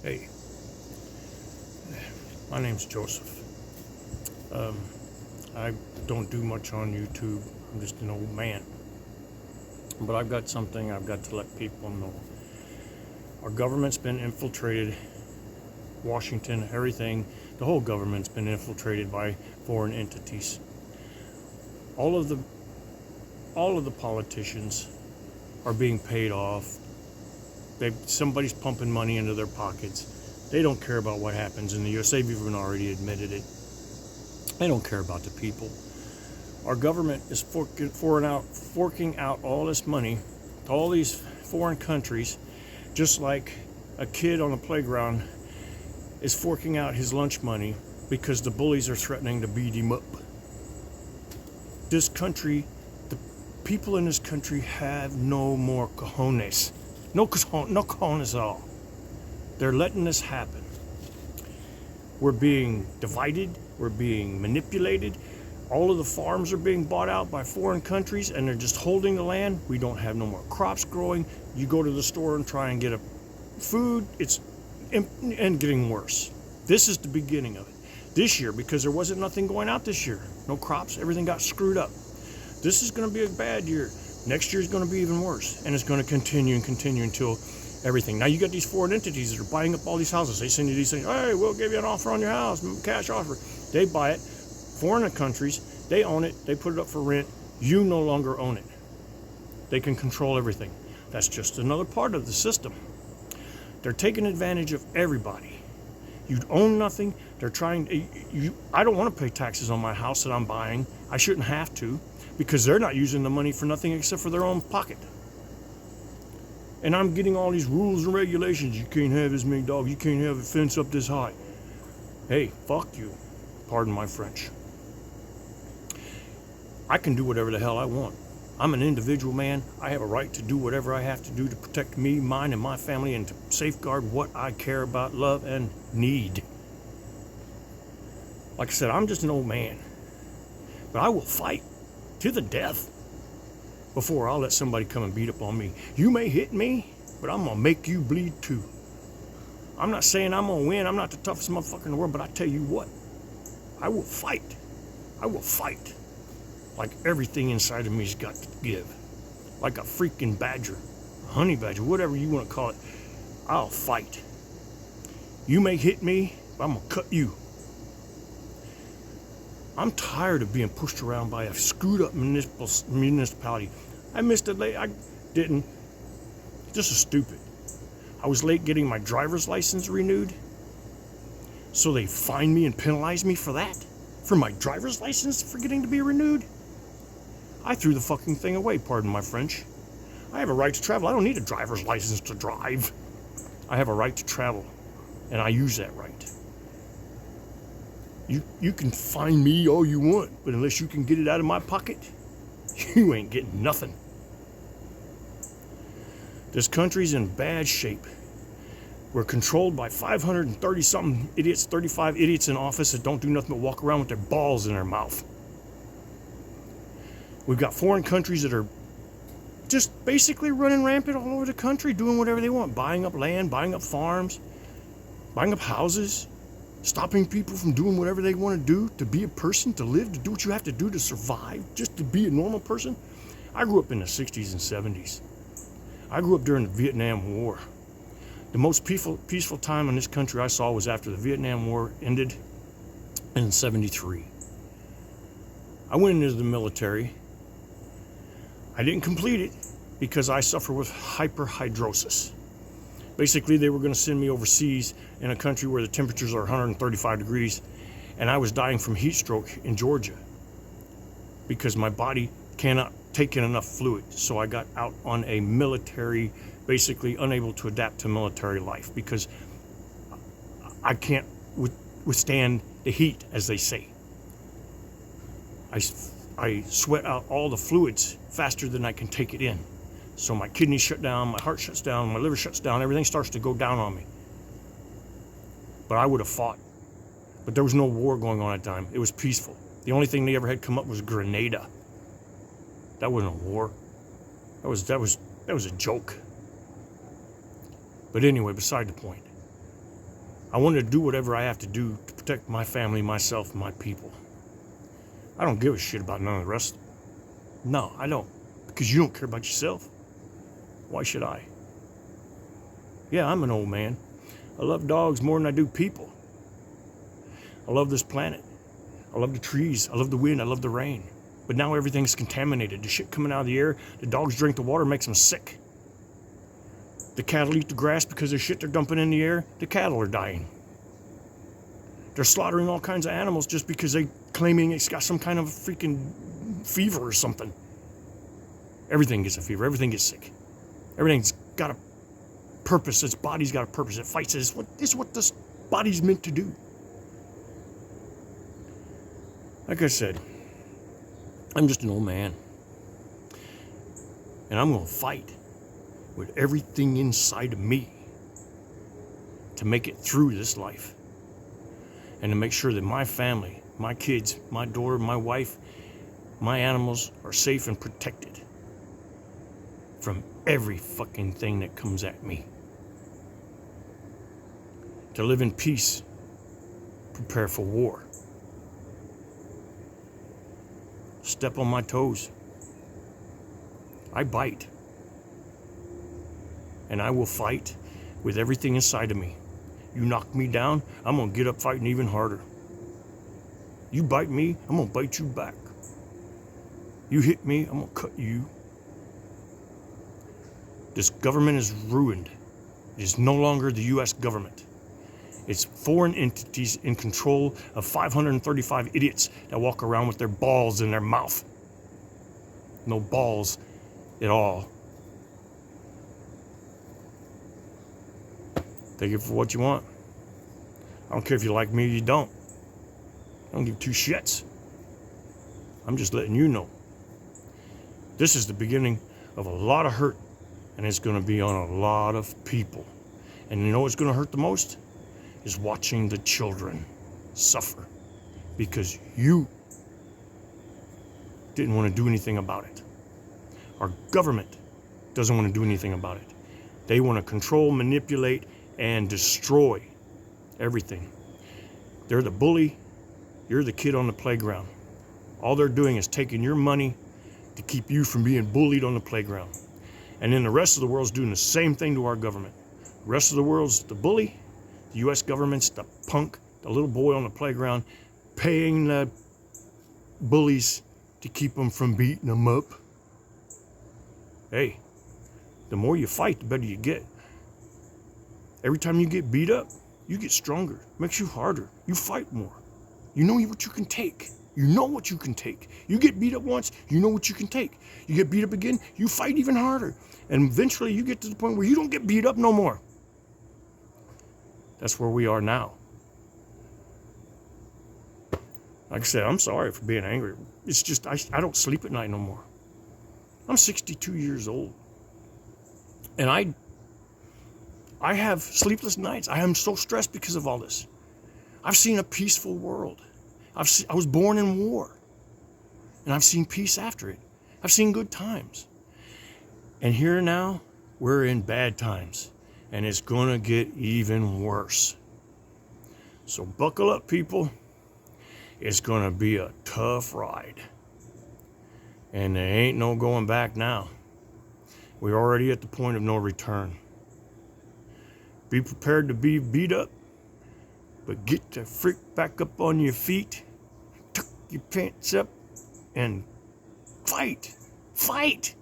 Hey, my name's Joseph. I don't do much on YouTube. I'm just an old man. But I've got something I've got to let people know. Our government's been infiltrated. Washington, everything, the whole government's been infiltrated by foreign entities. All of the politicians are being paid off. Somebody's pumping money into their pockets. They don't care about what happens in the US. They've even already admitted it. They don't care about the people. Our government is forking out all this money to all these foreign countries, just like a kid on the playground is forking out his lunch money because the bullies are threatening to beat him up. This country, the people in this country have no more cojones. No cojones at all. They're letting this happen. We're being divided. We're being manipulated. All of the farms are being bought out by foreign countries and they're just holding the land. We don't have no more crops growing. You go to the store and try and get a food, it's and getting worse. This is the beginning of it. This year, because there wasn't nothing going out this year, no crops, everything got screwed up. This is going to be a bad year. Next year is going to be even worse, and it's going to continue until everything. Now you got these foreign entities that are buying up all these houses. They send you these things. Hey, we'll give you an offer on your house, cash offer. They buy it. Foreign countries, they own it. They put it up for rent. You no longer own it. They can control everything. That's just another part of the system. They're taking advantage of everybody. You own nothing. They're trying. I don't want to pay taxes on my house that I'm buying. I shouldn't have to, because they're not using the money for nothing except for their own pocket. And I'm getting all these rules and regulations. You can't have this many dogs. You can't have a fence up this high. Hey, fuck you. Pardon my French. I can do whatever the hell I want. I'm an individual man. I have a right to do whatever I have to do to protect me, mine, and my family, and to safeguard what I care about, love, and need. Like I said, I'm just an old man. But I will fight to the death before I'll let somebody come and beat up on me. You may hit me, but I'm going to make you bleed too. I'm not saying I'm going to win. I'm not the toughest motherfucker in the world, but I tell you what, I will fight. I will fight. Like everything inside of me's got to give. Like a freaking badger, a honey badger, whatever you want to call it. I'll fight. You may hit me, but I'm going to cut you. I'm tired of being pushed around by a screwed up municipality. I missed it late. I didn't. This is stupid. I was late getting my driver's license renewed. So they fined me and penalized me for that? For my driver's license forgetting to be renewed? I threw the fucking thing away, pardon my French. I have a right to travel. I don't need a driver's license to drive. I have a right to travel, and I use that right. You can fine me all you want, but unless you can get it out of my pocket, you ain't getting nothing. This country's in bad shape. We're controlled by 530-something idiots, 35 idiots in office that don't do nothing but walk around with their balls in their mouth. We've got foreign countries that are just basically running rampant all over the country, doing whatever they want, buying up land, buying up farms, buying up houses, stopping people from doing whatever they want to do, to be a person, to live, to do what you have to do to survive, just to be a normal person. I grew up in the 60s and 70s. I grew up during the Vietnam War. The most peaceful time in this country I saw was after the Vietnam War ended in 73. I went into the military. I didn't complete it because I suffer with hyperhidrosis. Basically, they were going to send me overseas in a country where the temperatures are 135 degrees, and I was dying from heat stroke in Georgia because my body cannot take in enough fluid. So I got out on a military, basically unable to adapt to military life because I can't withstand the heat, as they say. I sweat out all the fluids faster than I can take it in. So my kidneys shut down, my heart shuts down, my liver shuts down, everything starts to go down on me. But I would have fought. But there was no war going on at the time. It was peaceful. The only thing they ever had come up was Grenada. That wasn't a war. That was a joke. But anyway, beside the point. I want to do whatever I have to do to protect my family, myself, and my people. I don't give a shit about none of the rest. No, I don't. Because you don't care about yourself. Why should I? Yeah, I'm an old man. I love dogs more than I do people. I love this planet. I love the trees. I love the wind. I love the rain. But now everything's contaminated. The shit coming out of the air, the dogs drink the water, makes them sick. The cattle eat the grass because of shit they're dumping in the air. The cattle are dying. They're slaughtering all kinds of animals just because they're claiming it's got some kind of freaking fever or something. Everything gets a fever. Everything gets sick. Everything's got a purpose. Its body's got a purpose. It fights. It's what this body's meant to do. Like I said, I'm just an old man. And I'm going to fight with everything inside of me to make it through this life. And to make sure that my family, my kids, my daughter, my wife, my animals are safe and protected from every fucking thing that comes at me. To live in peace, prepare for war. Step on my toes. I bite. And I will fight with everything inside of me. You knock me down, I'm going to get up fighting even harder. You bite me, I'm going to bite you back. You hit me, I'm going to cut you. This government is ruined. It is no longer the U.S. government. It's foreign entities in control of 535 idiots that walk around with their balls in their mouth. No balls at all. Take it for what you want. I don't care if you like me or you don't. I don't give two shits. I'm just letting you know. This is the beginning of a lot of hurt, and it's going to be on a lot of people. And you know what's going to hurt the most? Is watching the children suffer because you didn't want to do anything about it. Our government doesn't want to do anything about it. They want to control, manipulate, and destroy everything. They're the bully. You're the kid on the playground. All they're doing is taking your money to keep you from being bullied on the playground. And then the rest of the world's doing the same thing to our government. The rest of the world's the bully. The U.S. government's the punk, the little boy on the playground, paying the bullies to keep them from beating them up. Hey, the more you fight, the better you get. Every time you get beat up, you get stronger. It makes you harder. You fight more. You know what you can take. You know what you can take. You get beat up once, you know what you can take. You get beat up again, you fight even harder. And eventually you get to the point where you don't get beat up no more. That's where we are now. Like I said, I'm sorry for being angry. It's just, I don't sleep at night no more. I'm 62 years old. And I have sleepless nights. I am so stressed because of all this. I've seen a peaceful world. I was born in war. And I've seen peace after it. I've seen good times. And here now, we're in bad times. And it's going to get even worse. So buckle up, people. It's going to be a tough ride. And there ain't no going back now. We're already at the point of no return. Be prepared to be beat up, but get the freak back up on your feet, tuck your pants up, and fight. Fight.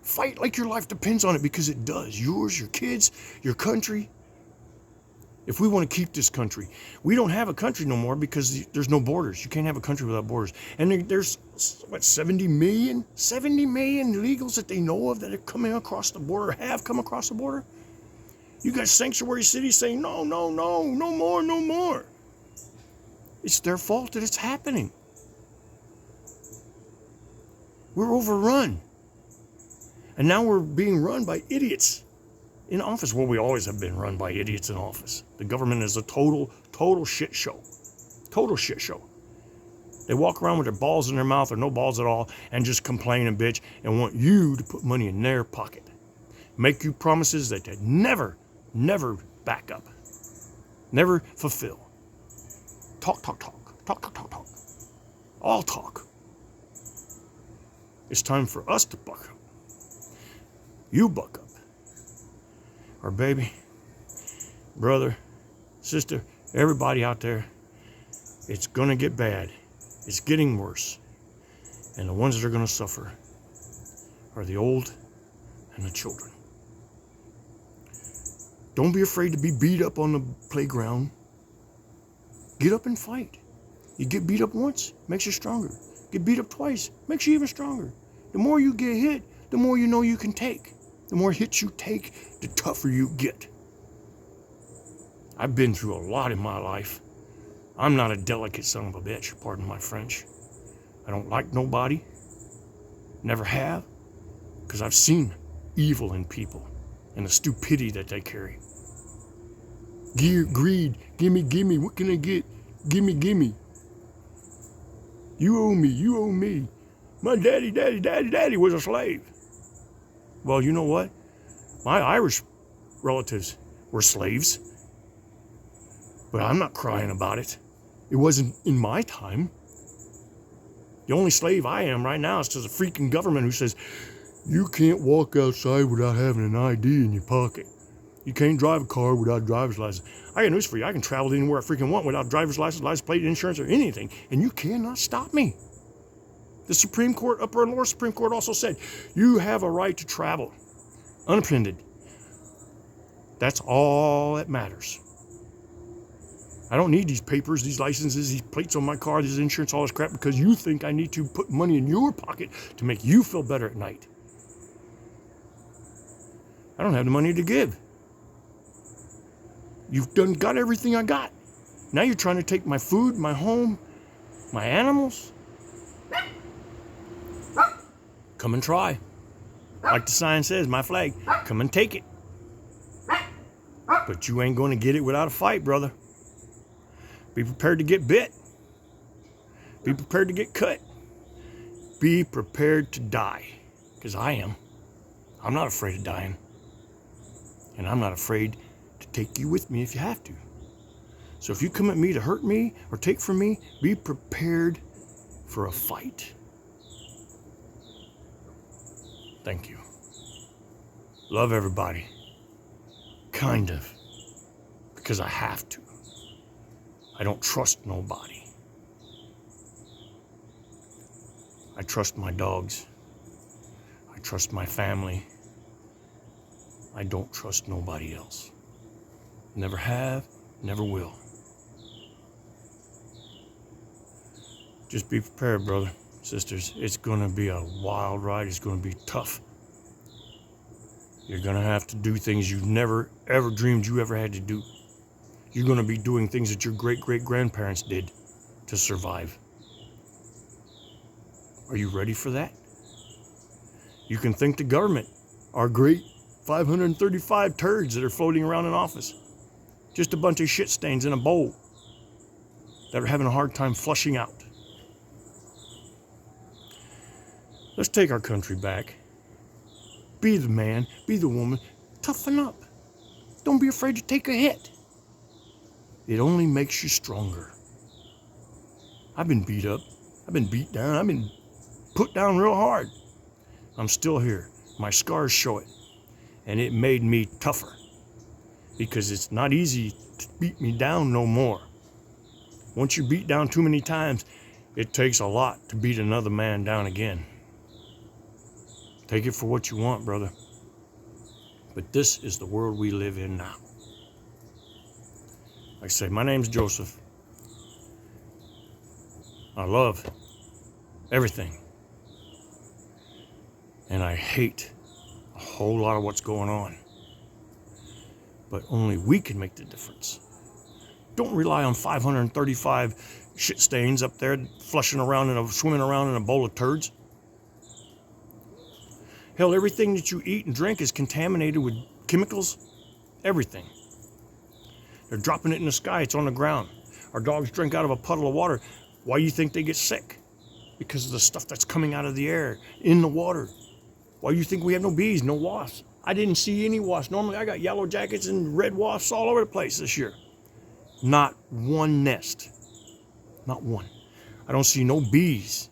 Fight like your life depends on it, because it does. Yours, your kids, your country. If we want to keep this country, we don't have a country no more because there's no borders. You can't have a country without borders. And there's, what, 70 million? 70 million illegals that they know of that are coming across the border, have come across the border. You got sanctuary cities saying, no, no, no, no more, no more. It's their fault that it's happening. We're overrun. And now we're being run by idiots in office. Well, we always have been run by idiots in office. The government is a total shit show. Total shit show. They walk around with their balls in their mouth or no balls at all and just complain and bitch and want you to put money in their pocket. Make you promises that they never never back up, never fulfill. Talk, talk, talk, talk, talk, talk, talk. All talk. It's time for us to buck up. You buck up. Or baby, brother, sister, everybody out there, it's gonna get bad. It's getting worse. And the ones that are gonna suffer are the old and the children. Don't be afraid to be beat up on the playground. Get up and fight. You get beat up once, makes you stronger. Get beat up twice, makes you even stronger. The more you get hit, the more you know you can take. The more hits you take, the tougher you get. I've been through a lot in my life. I'm not a delicate son of a bitch, pardon my French. I don't like nobody. Never have. Because I've seen evil in people and the stupidity that they carry. Greed, gimme, what can I get? Gimme. You owe me. My daddy was a slave. Well, you know what? My Irish relatives were slaves. But I'm not crying about it. It wasn't in my time. The only slave I am right now is to the freaking government who says, you can't walk outside without having an ID in your pocket. You can't drive a car without a driver's license. I got news for you. I can travel anywhere I freaking want without driver's license plate, insurance, or anything. And you cannot stop me. The Supreme Court, Upper and Lower Supreme Court also said, you have a right to travel. Unimpeded. That's all that matters. I don't need these papers, these licenses, these plates on my car, this insurance, all this crap, because you think I need to put money in your pocket to make you feel better at night. I don't have the money to give. You've got everything I got. Now you're trying to take my food, my home, my animals. Come and try. Like the sign says, my flag, come and take it. But you ain't going to get it without a fight, brother. Be prepared to get bit. Be prepared to get cut. Be prepared to die. Because I am. I'm not afraid of dying. And I'm not afraid to take you with me if you have to. So if you come at me to hurt me or take from me, be prepared for a fight. Thank you. Love everybody. Kind of. Because I have to. I don't trust nobody. I trust my dogs. I trust my family. I don't trust nobody else. Never have, never will. Just be prepared, brother, sisters. It's going to be a wild ride. It's going to be tough. You're going to have to do things you've never, ever dreamed you ever had to do. You're going to be doing things that your great-great-grandparents did to survive. Are you ready for that? You can thank the government, our great 535 turds that are floating around in office. Just a bunch of shit stains in a bowl that are having a hard time flushing out. Let's take our country back. Be the man, be the woman, toughen up. Don't be afraid to take a hit. It only makes you stronger. I've been beat up. I've been beat down. I've been put down real hard. I'm still here. My scars show it. And it made me tougher. Because it's not easy to beat me down no more. Once you beat down too many times, it takes a lot to beat another man down again. Take it for what you want, brother. But this is the world we live in now. Like I say, my name's Joseph. I love everything. And I hate a whole lot of what's going on. But only we can make the difference. Don't rely on 535 shit stains up there swimming around in a bowl of turds. Hell, everything that you eat and drink is contaminated with chemicals. Everything. They're dropping it in the sky. It's on the ground. Our dogs drink out of a puddle of water. Why do you think they get sick? Because of the stuff that's coming out of the air, in the water. Why do you think we have no bees, no wasps? I didn't see any wasps. Normally I got yellow jackets and red wasps all over the place this year. Not one nest. Not one. I don't see no bees.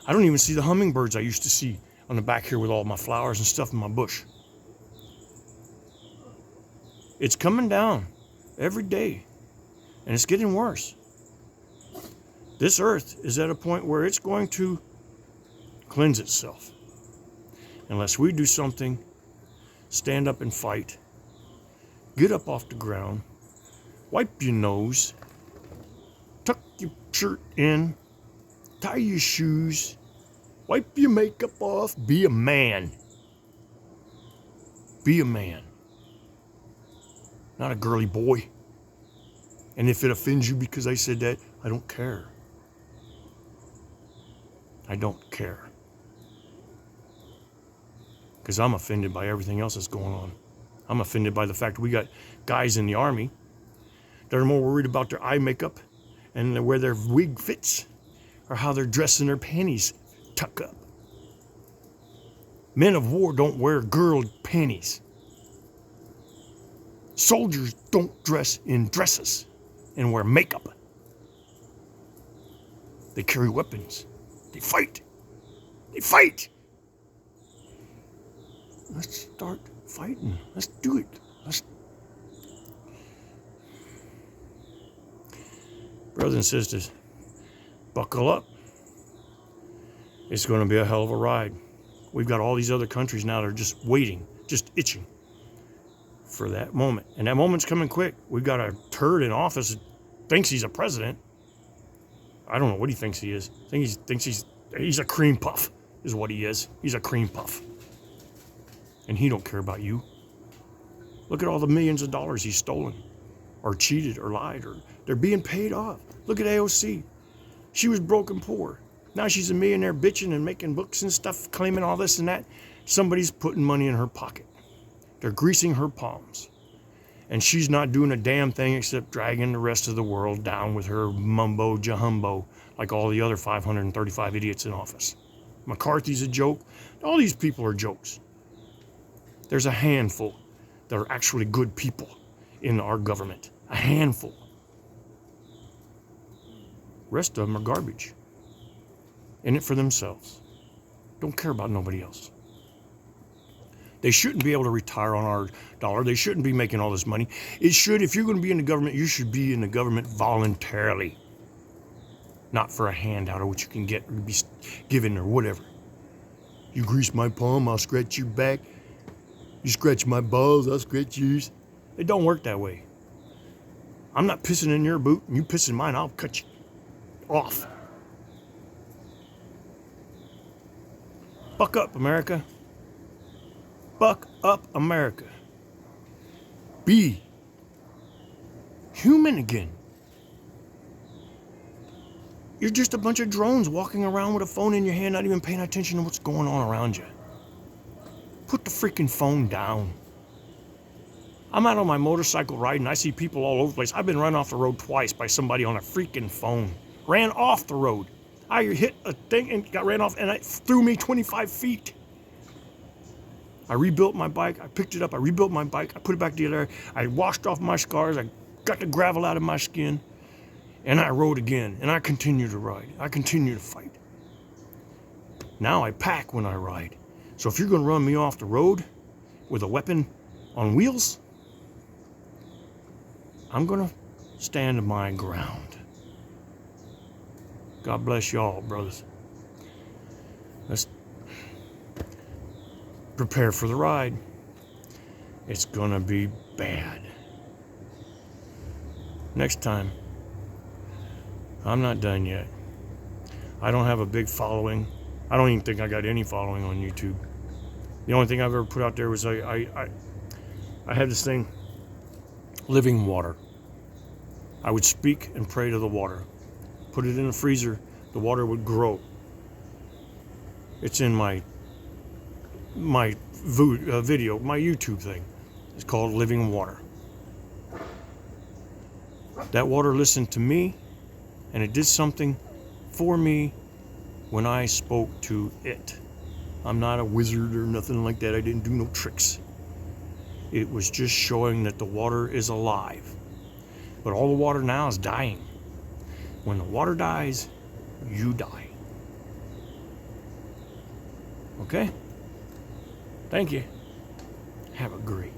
I don't even see the hummingbirds I used to see on the back here with all my flowers and stuff in my bush. It's coming down every day, and it's getting worse. This earth is at a point where it's going to cleanse itself. Unless we do something, stand up and fight, get up off the ground, wipe your nose, tuck your shirt in, tie your shoes, wipe your makeup off, be a man. Be a man. Not a girly boy. And if it offends you because I said that, I don't care. I don't care. Because I'm offended by everything else that's going on. I'm offended by the fact we got guys in the army that are more worried about their eye makeup and where their wig fits or how they're dressed in their panties tuck up. Men of war don't wear girl panties. Soldiers don't dress in dresses and wear makeup. They carry weapons. They fight. They fight. Let's start fighting. Let's do it. Brothers and sisters, buckle up. It's going to be a hell of a ride. We've got all these other countries now that are just waiting, just itching for that moment. And that moment's coming quick. We've got a turd in office that thinks he's a president. I don't know what he thinks he is. I think he thinks he's a cream puff is what he is. He's a cream puff. And he don't care about you. Look at all the millions of dollars he's stolen or cheated or lied, or they're being paid off. Look at AOC. She was broke and poor. Now she's a millionaire bitching and making books and stuff, claiming all this and that. Somebody's putting money in her pocket. They're greasing her palms. And she's not doing a damn thing except dragging the rest of the world down with her mumbo jumbo like all the other 535 idiots in office. McCarthy's a joke. All these people are jokes. There's a handful that are actually good people in our government. A handful. Rest of them are garbage. In it for themselves. Don't care about nobody else. They shouldn't be able to retire on our dollar. They shouldn't be making all this money. It should, if you're going to be in the government, you should be in the government voluntarily. Not for a handout or what you can get or be given or whatever. You grease my palm, I'll scratch your back. You scratch my balls, I'll scratch yours. It don't work that way. I'm not pissing in your boot, and you piss in mine, I'll cut you off. Buck up, America. Buck up, America. Be human again. You're just a bunch of drones walking around with a phone in your hand, not even paying attention to what's going on around you. Put the freaking phone down. I'm out on my motorcycle riding. I see people all over the place. I've been run off the road twice by somebody on a freaking phone. Ran off the road. I hit a thing and got ran off, and it threw me 25 feet. I rebuilt my bike. I picked it up. I rebuilt my bike. I put it back together. I washed off my scars. I got the gravel out of my skin. And I rode again. And I continue to ride. I continue to fight. Now I pack when I ride. So if you're going to run me off the road with a weapon on wheels, I'm going to stand my ground. God bless y'all, brothers. Let's prepare for the ride. It's going to be bad. Next time. I'm not done yet. I don't have a big following. I don't even think I got any following on YouTube. The only thing I've ever put out there was I had this thing, living water. I would speak and pray to the water. Put it in the freezer, the water would grow. It's in my video, my YouTube thing. It's called Living Water. That water listened to me, and it did something for me when I spoke to it. I'm not a wizard or nothing like that. I didn't do no tricks. It was just showing that the water is alive. But all the water now is dying. When the water dies, you die. Okay? Thank you. Have a great